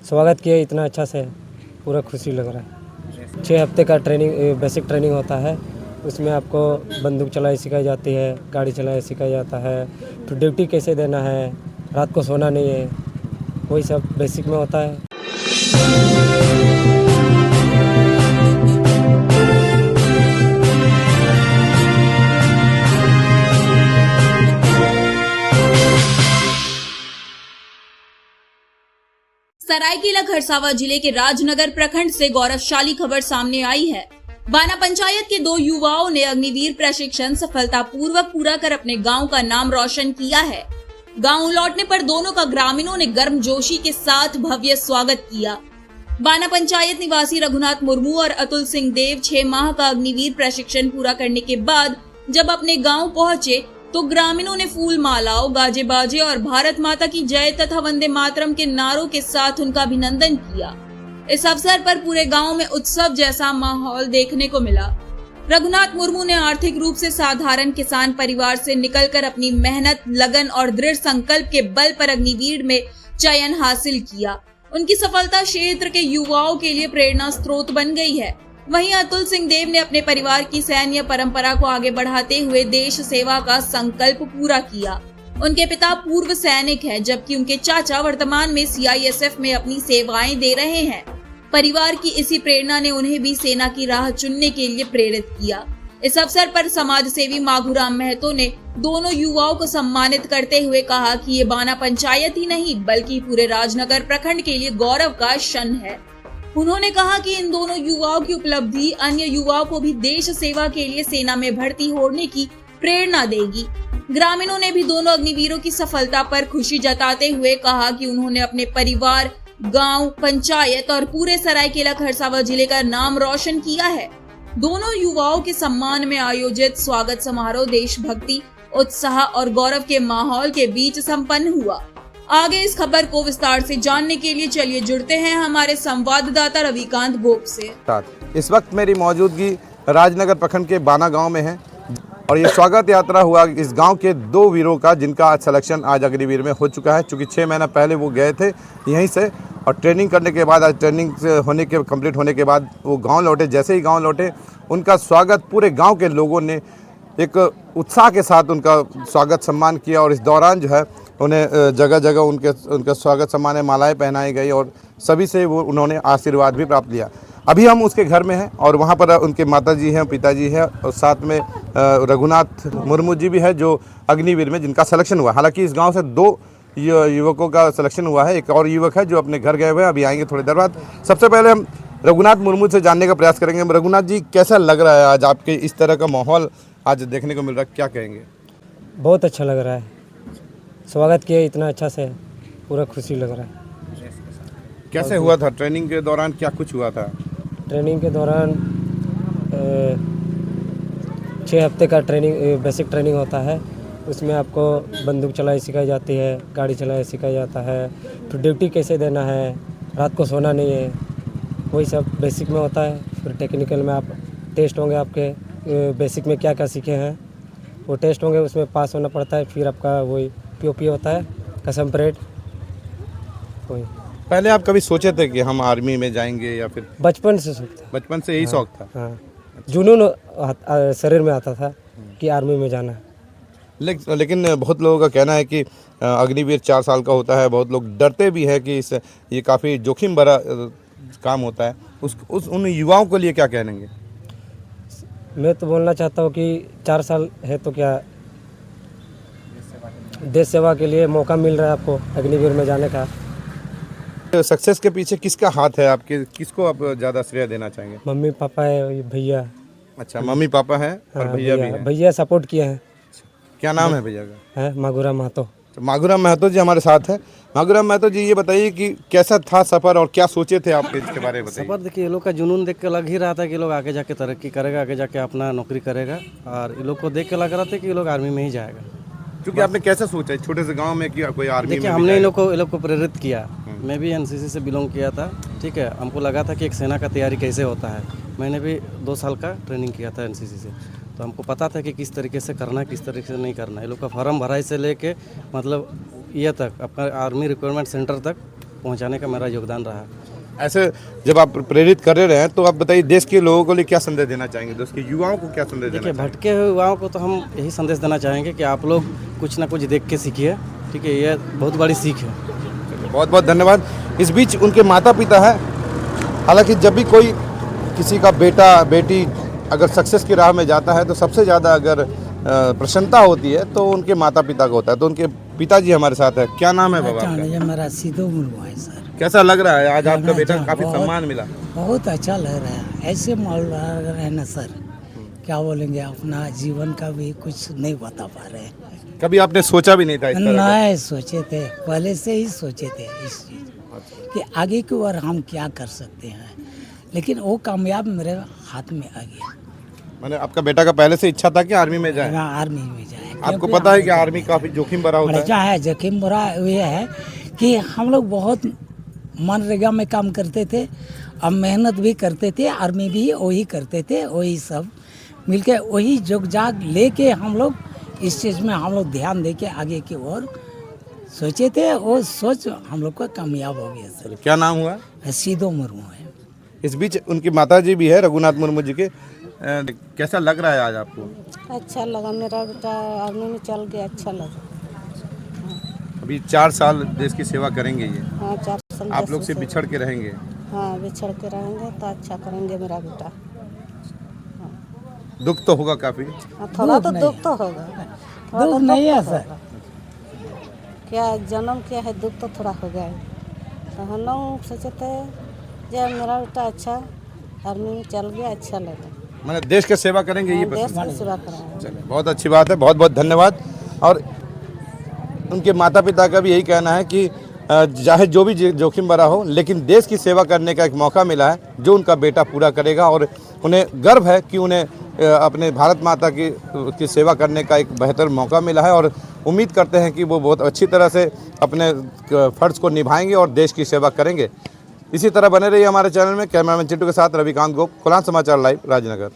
स्वागत किया इतना अच्छा से, पूरा खुशी लग रहा है। 6 हफ्ते का ट्रेनिंग, बेसिक ट्रेनिंग होता है। उसमें आपको बंदूक चलाई सिखाई जाती है, गाड़ी चलाई सिखाया जाता है, तो ड्यूटी कैसे देना है, रात को सोना नहीं है, वही सब बेसिक में होता है। सरायकेला खरसावां जिले के राजनगर प्रखंड से गौरवशाली खबर सामने आई है। बाना पंचायत के 2 युवाओं ने अग्निवीर प्रशिक्षण सफलतापूर्वक पूरा कर अपने गांव का नाम रोशन किया है। गांव लौटने पर दोनों का ग्रामीणों ने गर्मजोशी के साथ भव्य स्वागत किया। बाना पंचायत निवासी रघुनाथ मुर्मू और अतुल सिंह देव 6 माह का अग्निवीर प्रशिक्षण पूरा करने के बाद जब अपने गाँव पहुँचे तो ग्रामीणों ने फूल मालाओं, गाजे बाजे और भारत माता की जय तथा वंदे मातरम के नारों के साथ उनका अभिनंदन किया। इस अवसर पर पूरे गांव में उत्सव जैसा माहौल देखने को मिला। रघुनाथ मुर्मू ने आर्थिक रूप से साधारण किसान परिवार से निकलकर अपनी मेहनत, लगन और दृढ़ संकल्प के बल पर अग्निवीर में चयन हासिल किया। उनकी सफलता क्षेत्र के युवाओं के लिए प्रेरणा स्रोत बन गई है। वहीं अतुल सिंह देव ने अपने परिवार की सैन्य परंपरा को आगे बढ़ाते हुए देश सेवा का संकल्प पूरा किया। उनके पिता पूर्व सैनिक हैं, जबकि उनके चाचा वर्तमान में CISF में अपनी सेवाएं दे रहे हैं। परिवार की इसी प्रेरणा ने उन्हें भी सेना की राह चुनने के लिए प्रेरित किया। इस अवसर पर समाज सेवी माघूराम महतो ने दोनों युवाओं को सम्मानित करते हुए कहा कि ये बाना पंचायत ही नहीं बल्कि पूरे राजनगर प्रखंड के लिए गौरव का क्षण है। उन्होंने कहा कि इन दोनों युवाओं की उपलब्धि अन्य युवाओं को भी देश सेवा के लिए सेना में भर्ती होने की प्रेरणा देगी। ग्रामीणों ने भी दोनों अग्निवीरों की सफलता पर खुशी जताते हुए कहा कि उन्होंने अपने परिवार, गांव, पंचायत और पूरे सरायकेला खरसावां जिले का नाम रोशन किया है। दोनों युवाओं के सम्मान में आयोजित स्वागत समारोह देशभक्ति, उत्साह और गौरव के माहौल के बीच संपन्न हुआ। आगे इस खबर को विस्तार से जानने के लिए चलिए जुड़ते हैं हमारे संवाददाता रविकांत गोप से। इस वक्त मेरी मौजूदगी राजनगर प्रखंड के बाना गांव में है और ये स्वागत यात्रा हुआ इस गांव के 2 वीरों का, जिनका आज सिलेक्शन आज अग्निवीर में हो चुका है। चूँकि 6 महीना पहले वो गए थे यहीं से और ट्रेनिंग करने के बाद, आज ट्रेनिंग होने के कंप्लीट होने के बाद वो गाँव लौटे। जैसे ही गाँव लौटे उनका स्वागत पूरे गाँव के लोगों ने एक उत्साह के साथ उनका स्वागत सम्मान किया और इस दौरान जो है उन्हें जगह जगह उनके स्वागत सम्मान में मालाएं पहनाई गई और सभी से वो उन्होंने आशीर्वाद भी प्राप्त किया। अभी हम उसके घर में हैं और वहाँ पर उनके माताजी हैं, पिताजी हैं और साथ में रघुनाथ मुर्मू जी भी है जो अग्निवीर में जिनका सिलेक्शन हुआ। हालांकि इस गांव से 2 युवकों का सिलेक्शन हुआ है, एक और युवक है जो अपने घर गए हुए हैं, अभी आएंगे थोड़ी देर बाद। सबसे पहले हम रघुनाथ मुर्मू से जानने का प्रयास करेंगे। रघुनाथ जी, कैसा लग रहा है आज आपके इस तरह का माहौल आज देखने को मिल रहा है, क्या कहेंगे? बहुत अच्छा लग रहा है, स्वागत किया इतना अच्छा से, पूरा खुशी लग रहा है। कैसे हुआ था ट्रेनिंग के दौरान, क्या कुछ हुआ था? ट्रेनिंग के दौरान 6 हफ्ते का ट्रेनिंग, बेसिक ट्रेनिंग होता है। उसमें आपको बंदूक चलाई सिखाई जाती है, गाड़ी चलाई सिखाया जाता है, तो ड्यूटी कैसे देना है, रात को सोना नहीं है, वही सब बेसिक में होता है। फिर टेक्निकल में आप टेस्ट होंगे, आपके बेसिक में क्या क्या सीखे हैं वो टेस्ट होंगे, उसमें पास होना पड़ता है। फिर आपका वही POP होता है, कसम परेड। वही पहले आप कभी सोचे थे कि हम आर्मी में जाएंगे या फिर? बचपन से शौक था। बचपन से यही शौक था? हाँ, जुनून शरीर में आता था कि आर्मी में जाना है। लेकिन बहुत लोगों का कहना है कि अग्निवीर 4 साल का होता है। बहुत लोग डरते भी है कि ये काफ़ी जोखिम भरा काम होता है। उन युवाओं के लिए क्या कहेंगे? मैं तो बोलना चाहता हूँ कि 4 साल है तो क्या, देश सेवा के लिए मौका मिल रहा है आपको अग्निवीर में जाने का। सक्सेस के पीछे किसका हाथ है आपके, किसको आप ज़्यादा श्रेय देना चाहेंगे? मम्मी पापा है, भैया। अच्छा, मम्मी पापा हैं और भैया भी हैं। भैया सपोर्ट किए हैं। क्या नाम है भैया का? है माघूराम महतो। माघूराम महतो जी हमारे साथ है। माघूराम महतो जी, ये बताइए कि कैसा था सफ़र और क्या सोचे थे आप इसके बारे में बताइए। सफ़र देखिए, ये लोग का जुनून देख के लग ही रहा था कि ये लोग आगे जाके तरक्की करेगा, आगे जाके अपना नौकरी करेगा, और ये लोग को देख के लग रहा था कि ये लोग आर्मी में ही जाएगा। क्योंकि आपने कैसे सोचा छोटे से गांव में कि कोई आर्मी में? देखिए, हमने ये लोग को प्रेरित किया। मैं भी NCC से बिलोंग किया था, ठीक है। हमको लगा था कि एक सेना का तैयारी कैसे होता है। मैंने भी 2 साल का ट्रेनिंग किया था NCC से, तो हमको पता था कि किस तरीके से करना है, किस तरीके से नहीं करना है। ये लोग का फॉर्म भराई से लेके मतलब ये तक अपना आर्मी रिक्वायरमेंट सेंटर तक पहुंचाने का मेरा योगदान रहा। ऐसे जब आप प्रेरित कर रहे हैं तो आप बताइए देश के लोगों को लिए क्या संदेश देना चाहेंगे, देश के युवाओं को क्या संदेश देना देखिए, भटके हुए युवाओं को तो हम यही संदेश देना चाहेंगे कि आप लोग कुछ ना कुछ देख के सीखिए, ठीक है, ये बहुत बड़ी सीख है। बहुत बहुत धन्यवाद। इस बीच उनके माता पिता हैं। हालांकि जब भी कोई किसी का बेटा बेटी अगर सक्सेस की राह में जाता है तो सबसे ज़्यादा अगर प्रसन्नता होती है तो उनके माता पिता को होता है। तो उनके पिताजी हमारे साथ है। क्या नाम है बाबा आपका? ये मेरा सीधो मुर्मू है सर। कैसा लग रहा है आज आपका बेटा काफ़ी सम्मान मिला? बहुत अच्छा लग रहा है। ऐसे माहौल लग रहा है ना सर, क्या बोलेंगे, अपना जीवन का भी कुछ नहीं बता पा रहे हैं। कभी आपने सोचा भी नहीं था इस तरह का? नहीं सोचे थे, पहले से ही सोचे थे इस चीज़ कि आगे की ओर हम क्या कर सकते हैं, लेकिन वो कामयाब मेरे हाथ में आ गया। मैंने आपका बेटा का पहले से इच्छा था कि आर्मी में जाए? आर्मी में जाए। आपको पता है कि आर्मी काफ़ी जोखिम भरा होता है? क्या है जोखिम भरा ये है कि हम लोग बहुत मनरेगा में काम करते थे, अब मेहनत भी करते थे, आर्मी भी वही करते थे, वही सब मिलके वही जोग जाग लेके हम लोग इस चीज़ में हम लोग ध्यान दे के आगे की ओर सोचे थे। वो सोच हम लोग का कामयाब हो गया सर। क्या नाम हुआ? सीधो मुर्मू है। इस बीच उनकी माता जी भी है, रघुनाथ मुर्मू जी के। कैसा लग रहा है आज आपको? अच्छा लगा, मेरा बेटा आर्मी में चल गया, अच्छा लगा। अभी 4 साल देश की सेवा करेंगे ये, हाँ 4 साल आप लोग से बिछड़ के रहेंगे? हाँ बिछड़ के रहेंगे तो अच्छा करेंगे मेरा बेटा। दुख तो होगा काफ़ी? हाँ थोड़ा तो दुख तो होगा, थोड़ा दुख तो नहीं है तो सर। होगा। क्या जन्म किया है, दुख तो थोड़ा हो गया। तो हम लोग सोचे थे जब मेरा बेटा अच्छा आर्मी में चल गया, अच्छा लगा। मैंने देश की सेवा करेंगे ये देश पसंद? की सेवा करेंगे। चलिए, बहुत अच्छी बात है, बहुत बहुत धन्यवाद। और उनके माता पिता का भी यही कहना है कि चाहे जो भी जोखिम भरा हो, लेकिन देश की सेवा करने का एक मौका मिला है जो उनका बेटा पूरा करेगा। और उन्हें गर्व है कि उन्हें अपने भारत माता की सेवा करने का एक बेहतर मौका मिला है। और उम्मीद करते हैं कि वो बहुत अच्छी तरह से अपने फ़र्ज़ को निभाएंगे और देश की सेवा करेंगे। इसी तरह बने रहिए हमारे चैनल में। कैमरामैन चिंटू के साथ रविकांत गोप, कोलान समाचार लाइव, राजनगर।